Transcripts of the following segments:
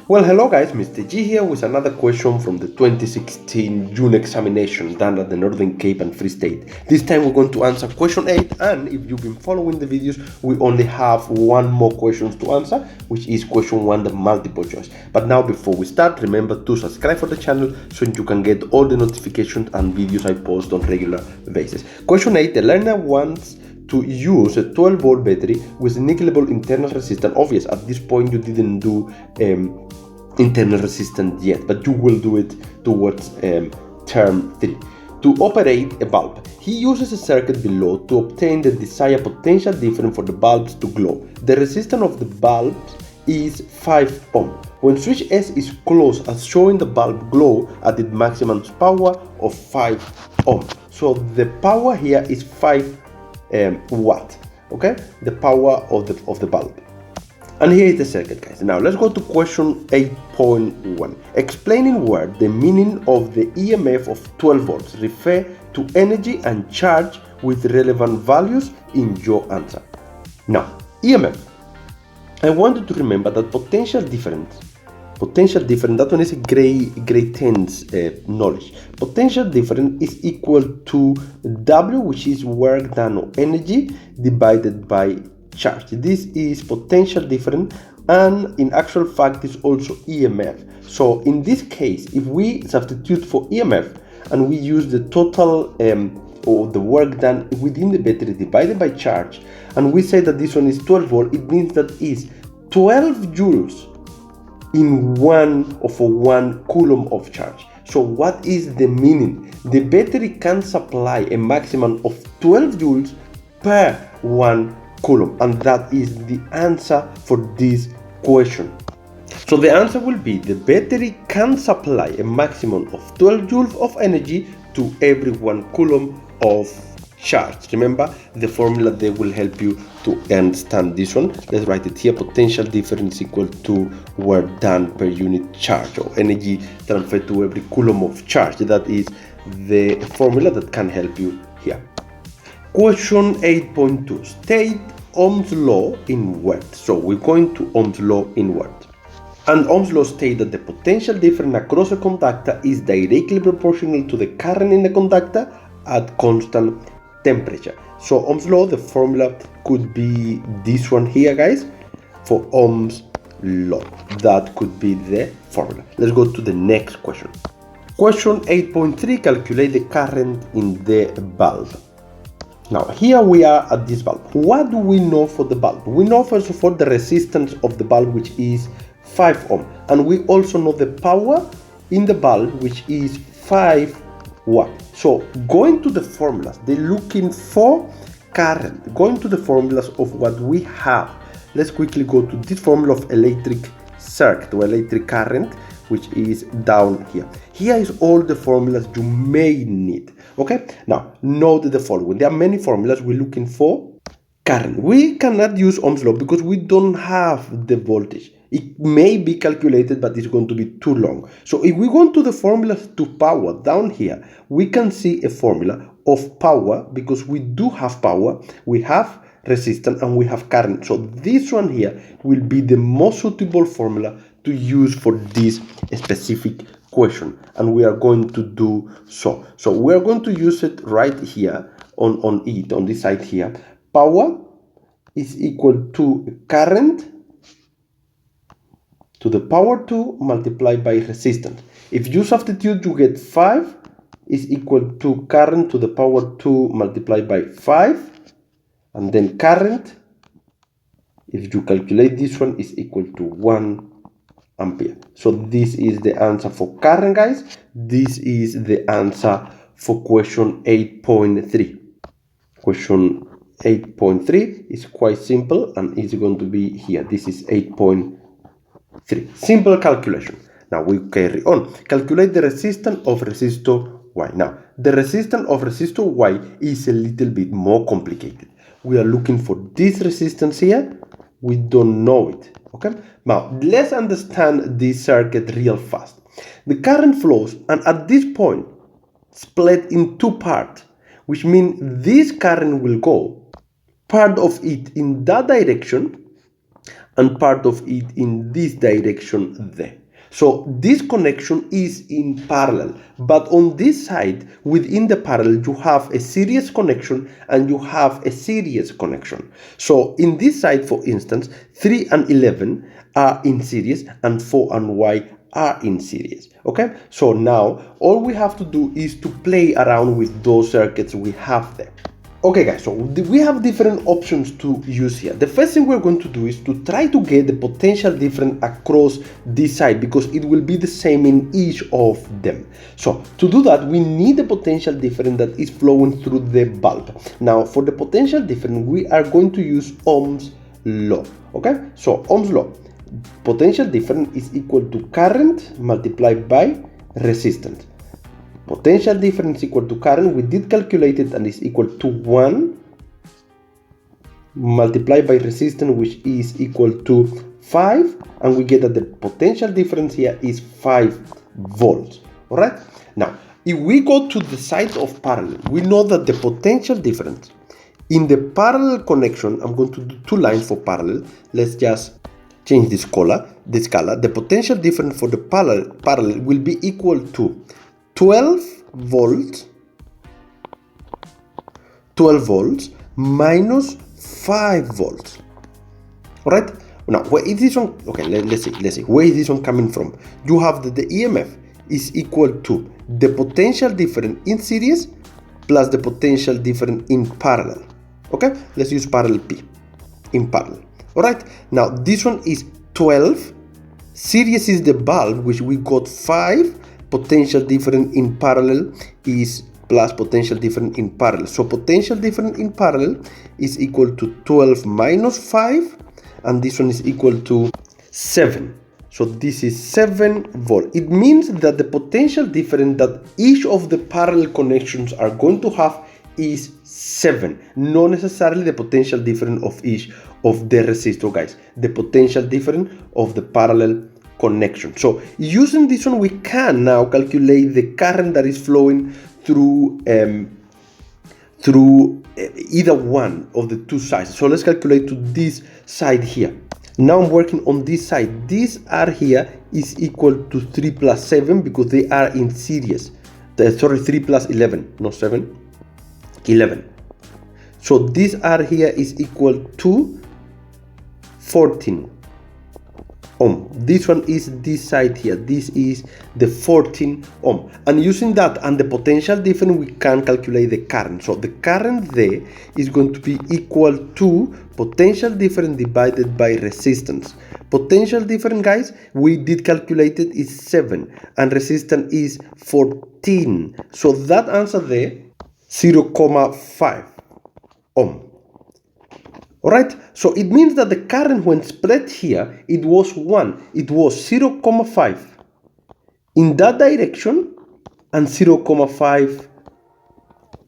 Well, hello guys, Mr. G here with another question from the 2016 June examination done at the Northern Cape and Free State. This time we're going to answer question 8, and if you've been following the videos, we only have one more question to answer, which is question 1, the multiple choice. But now before we start, remember to subscribe for the channel so you can get all the notifications and videos I post on regular basis. Question 8, the learner wants to use a 12-volt battery with negligible internal resistance. Obvious, at this point you didn't do internal resistance yet, but you will do it towards term 3. To operate a bulb, he uses a circuit below to obtain the desired potential difference for the bulbs to glow. The resistance of the bulbs is 5 ohm. When switch S is closed as showing the bulb glow at its maximum power of 5 ohm. So the power here is 5 watt, okay, the power of the bulb. And here is the circuit, guys. Now let's go to question 8.1. Explaining where the meaning of the EMF of 12 volts refer to energy and charge with relevant values in your answer. Now, EMF. I want you to remember that potential difference, that one is a grade 10's knowledge. Potential difference is equal to W, which is work done or energy, divided by charge. This is potential difference, and in actual fact is also EMF. So in this case, if we substitute for EMF and we use the total or the work done within the battery divided by charge, and we say that this one is 12 volt, it means that is 12 joules in for 1 coulomb of charge. So what is the meaning? The battery can supply a maximum of 12 joules per 1 coulomb, and that is the answer for this question. So the answer will be the battery can supply a maximum of 12 joules of energy to every 1 coulomb of charge. Remember the formula, they will help you to understand this one. Let's write it here. Potential difference equal to work done per unit charge, or energy transferred to every coulomb of charge. That is the formula that can help you here. Question 8.2. State Ohm's law in words. So we're going to Ohm's law in words. And Ohm's law states that the potential difference across a conductor is directly proportional to the current in the conductor at constant temperature. So Ohm's law, the formula could be this one here, guys, for Ohm's law. That could be the formula. Let's go to the next question. Question 8.3. Calculate the current in the bulb. Now here we are at this bulb. What do we know for the bulb? We know first of all the resistance of the bulb, which is 5 ohm, and we also know the power in the bulb, which is 5 watt. So going to the formulas, they're looking for current. Going to the formulas of what we have, let's quickly go to this formula of electric circuit or electric current, which is down here. Here is all the formulas you may need. Okay, now note the following. There are many formulas. We're looking for current. We cannot use Ohm's law because we don't have the voltage. It may be calculated, but it's going to be too long. So if we go to the formula to power down here, we can see a formula of power, because we do have power, we have resistance, and we have current. So this one here will be the most suitable formula to use for this specific question, and we are going to do so. So we are going to use it right here on this side here. Power is equal to current to the power 2 multiplied by resistance. If you substitute, you get 5 is equal to current to the power 2 multiplied by 5, and then current, if you calculate this one, is equal to 1 ampere. So this is the answer for current, guys. This is the answer for question 8.3. Question 8.3 is quite simple, and it's going to be here. This is 8.3. Simple calculation. Now we carry on. Calculate the resistance of resistor Y. Now the resistance of resistor Y is a little bit more complicated. We are looking for this resistance here. We don't know it. Okay. Now let's understand this circuit real fast. The current flows, and at this point split in 2 parts, which means this current will go part of it in that direction and part of it in this direction there. So this connection is in parallel, but on this side, within the parallel, you have a series connection and you have a series connection. So in this side, for instance, 3 and 11 are in series and 4 and Y are in series. Okay, so now all we have to do is to play around with those circuits we have there. Okay guys, so we have different options to use here. The first thing we're going to do is to try to get the potential difference across this side, because it will be the same in each of them. So to do that, we need the potential difference that is flowing through the bulb. Now for the potential difference, we are going to use Ohm's law. Okay, so Ohm's law, potential difference is equal to current multiplied by resistance. Potential difference equal to current, we did calculate it, and is equal to 1 multiplied by resistance, which is equal to 5, and we get that the potential difference here is 5 volts. Alright, now if we go to the side of parallel, we know that the potential difference in the parallel connection, I'm going to do 2 lines for parallel. Let's just change the scala. The potential difference for the parallel will be equal to 12 volts minus 5 volts. All right, now where is this one? Okay, let's see where is this one coming from. You have that the EMF is equal to the potential difference in series plus the potential difference in parallel. Okay, let's use parallel P in parallel. All right, now this one is 12, series is the bulb, which we got 5, potential difference in parallel is plus potential difference in parallel. So potential difference in parallel is equal to 12 minus 5, and this one is equal to 7. So this is 7 volts. It means that the potential difference that each of the parallel connections are going to have is 7, not necessarily the potential difference of each of the resistor, guys. The potential difference of the parallel connection. So using this one, we can now calculate the current that is flowing through either one of the two sides. So let's calculate to this side here. Now I'm working on this side. This R here is equal to 3 plus 7 because they are in series. Sorry, 3 plus 11, not 7, 11. So this R here is equal to 14 ohm. This one is this side here. This is the 14 ohm. And using that and the potential difference, we can calculate the current. So the current there is going to be equal to potential difference divided by resistance. Potential difference, guys, we did calculate it, is 7 and resistance is 14. So that answer there, 0.5 ohm. Alright, so it means that the current when spread here, it was 1. It was 0.5 in that direction and 0.5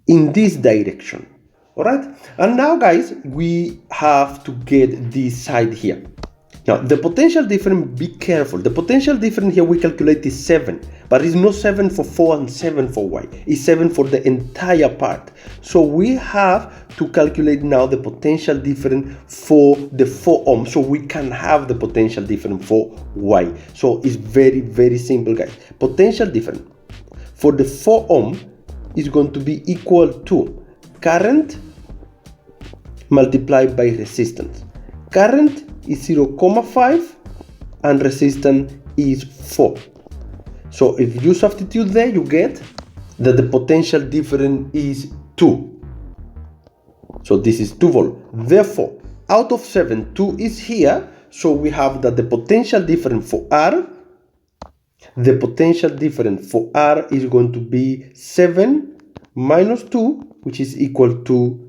in this direction. Alright, and now guys, we have to get this side here. Now the potential difference, be careful. The potential difference here we calculate is 7, but it's not 7 for 4 and 7 for Y. It's 7 for the entire part. So we have to calculate now the potential difference for the 4 ohm, so we can have the potential difference for Y. So it's very, very simple, guys. Potential difference for the 4 ohm is going to be equal to current multiplied by resistance. Current is 0.5 and resistance is 4. So if you substitute there, you get that the potential difference is 2. So this is 2 volts. Therefore, out of 7, 2 is here. So we have that the potential difference for R, the potential difference for R is going to be 7 minus 2, which is equal to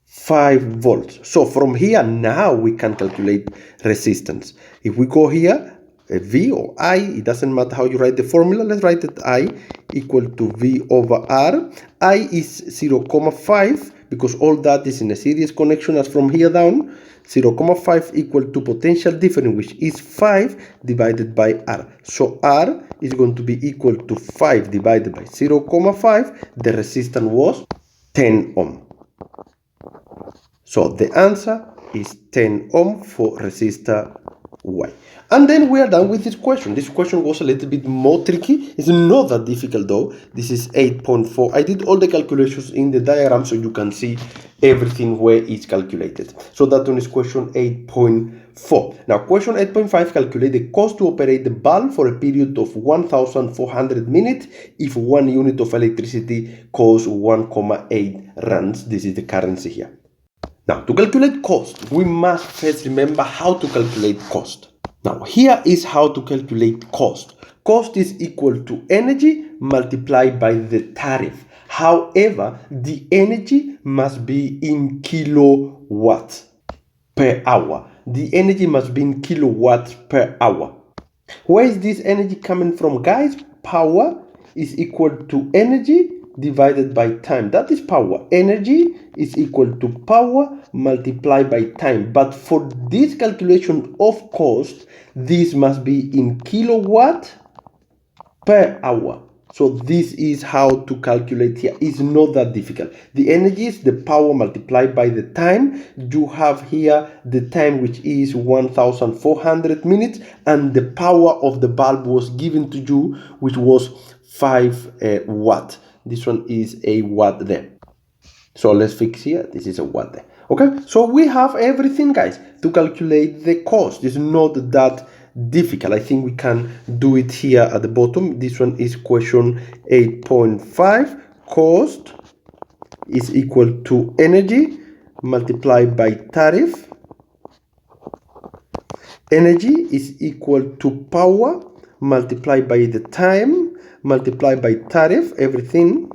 5 volts. So from here now we can calculate resistance. If we go here, V or I, it doesn't matter how you write the formula. Let's write it I equal to V over R. I is 0.5 because all that is in a series connection as from here down. 0.5 equal to potential difference, which is 5 divided by R. So R is going to be equal to 5 divided by 0.5. The resistance was 10 ohm. So the answer is 10 ohm for resistor Y. And then we are done with this question. This question was a little bit more tricky. It's not that difficult though. This is 8.4. I did all the calculations in the diagram so you can see everything where it's calculated. So that one is question 8.4. Now question 8.5, calculate the cost to operate the bulb for a period of 1,400 minutes if 1 unit of electricity costs 1,8 rands. This is the currency here. Now, to calculate cost, we must first remember how to calculate cost. Now, here is how to calculate cost. Cost is equal to energy multiplied by the tariff. However, the energy must be in kilowatts per hour. The energy must be in kilowatts per hour. Where is this energy coming from, guys? Power is equal to energy divided by time. That is power. Energy is equal to power multiplied by time. But for this calculation of cost, this must be in kilowatt per hour. So this is how to calculate here. It's not that difficult. The energy is the power multiplied by the time. You have here the time, which is 1,400 minutes, and the power of the bulb was given to you, which was 5 watt. This one is a watt there. So let's fix here. This is a watt there. Okay, so we have everything, guys, to calculate the cost. It's not that difficult. I think we can do it here at the bottom. This one is question 8.5. Cost is equal to energy multiplied by tariff. Energy is equal to power multiplied by the time multiplied by tariff, everything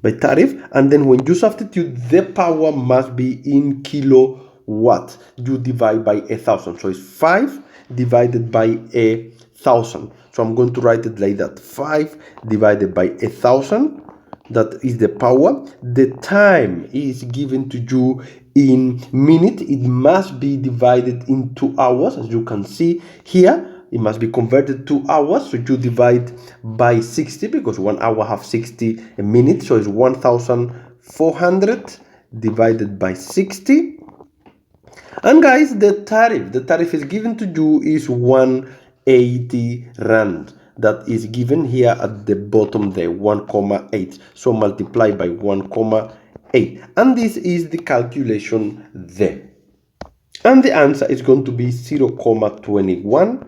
by tariff. And then when you substitute, the power must be in kilowatt. You divide by 1,000. So it's 5 divided by 1,000. So I'm going to write it like that. 5 divided by 1,000. That is the power. The time is given to you in minutes. It must be divided into hours, as you can see here. It must be converted to hours, so you divide by 60 because 1 hour have 60 minutes, so it's 1,400 divided by 60. And guys, the tariff is given to you is 180 rand. That is given here at the bottom there, 1,8. So multiply by 1,8, and this is the calculation there. And the answer is going to be 0,21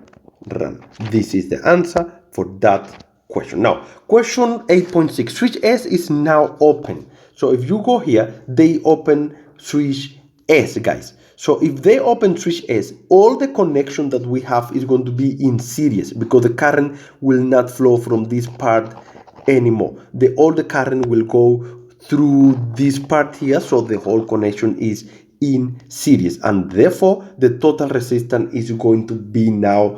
rand. This is the answer for that question. Now, question 8.6, switch S is now open. So if you go here, they open switch S, guys. So if they open switch S, all the connection that we have is going to be in series because the current will not flow from this part anymore. All the current will go through this part here, so the whole connection is in series, and therefore the total resistance is going to be now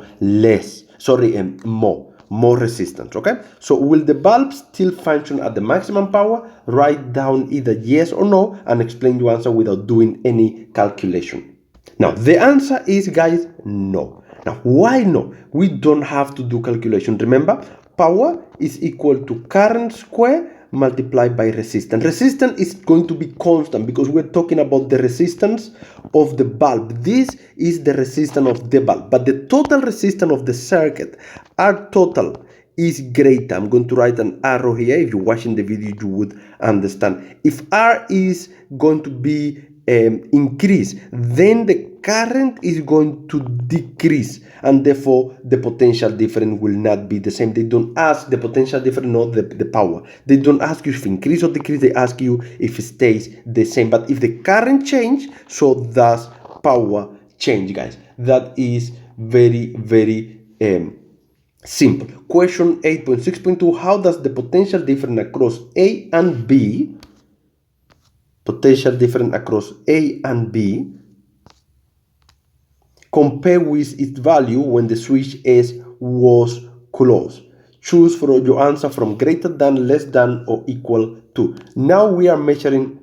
more resistance. Okay, so will the bulb still function at the maximum power? Write down either yes or no and explain your answer without doing any calculation. Now the answer is, guys, no. Now why no? We don't have to do calculation. Remember, power is equal to current square multiplied by resistance. Resistance is going to be constant because we're talking about the resistance of the bulb. This is the resistance of the bulb, but the total resistance of the circuit, R total, is greater. I'm going to write an arrow here. If you're watching the video, you would understand. If R is going to be increase, then the current is going to decrease, and therefore the potential difference will not be the same. They don't ask the potential difference, not the power. They don't ask you if increase or decrease. They ask you if it stays the same. But if the current change, so does power change, guys. That is very, very simple. Question 8.6.2, how does the potential difference across A and B compare with its value when the switch S was closed? Choose for your answer from greater than, less than, or equal to. Now we are measuring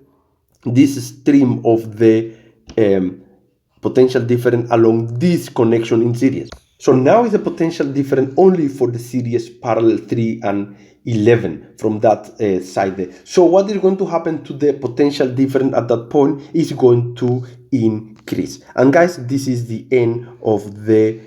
this stream of the potential difference along this connection in series. So now is the potential difference only for the series parallel 3 and 11 from that side there. So what is going to happen to the potential difference at that point is going to increase. And guys, this is the end of the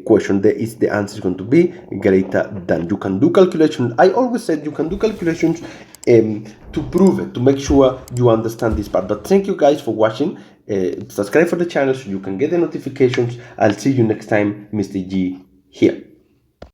question. There is the answer is going to be greater than. You can do calculations. I always said you can do calculations to prove it, to make sure you understand this part. But thank you guys for watching. Subscribe for the channel so you can get the notifications. I'll see you next time. Mr. G here.